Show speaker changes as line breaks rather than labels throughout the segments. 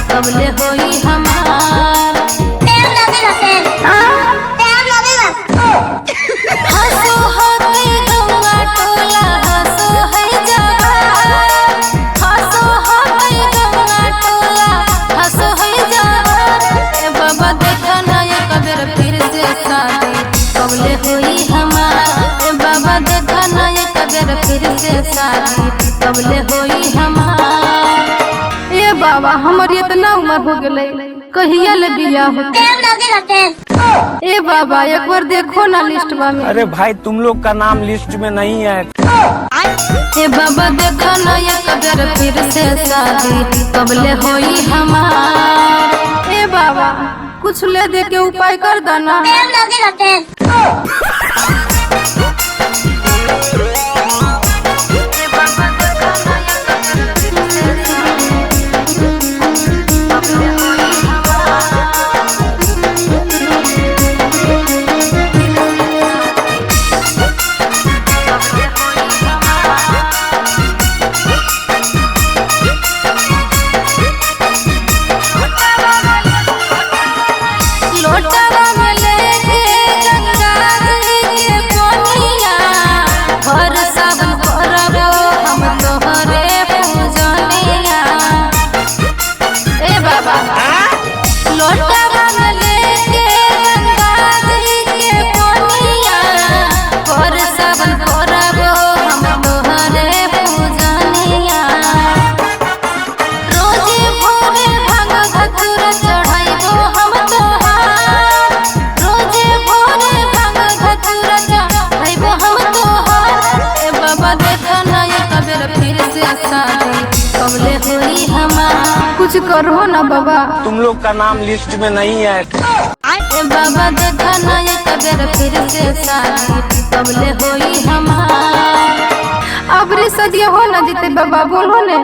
कबले होई हमार हंसो हो गई गंगा टोला हंसो है जवान हंसो हो गई गंगा टोला हंसो है जवान ए बाबा देखा ना ये कबीर फिर से शादी कबले होई हमार ए बाबा देखा ना ये कबीर फिर से शादी कबले होई हमार। ए बाबा हमार इतना उम्र हो गई कहिया ले बियाह होते ए बाबा एक बार देखो ना लिस्ट में।
अरे भाई तुम लोग का नाम लिस्ट में नहीं है।
ए बाबा देखो ना ये कबीर फिर से शादी कबले होई हमार। ए बाबा कुछ ले दे के उपाय कर देना। कुछ करो ना बाबा
तुम लोग का नाम लिस्ट में नहीं है।
ए बाबा देखा ना ये कबीर फिर से शादी कबले होई हमार। अब रे सदिया हो ना जीते बाबा बोलो ने।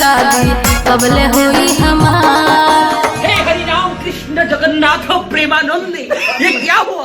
शादी कबले हुई हमार।
हे हरि राम कृष्ण जगन्नाथ प्रेमानंद ये क्या हुआ?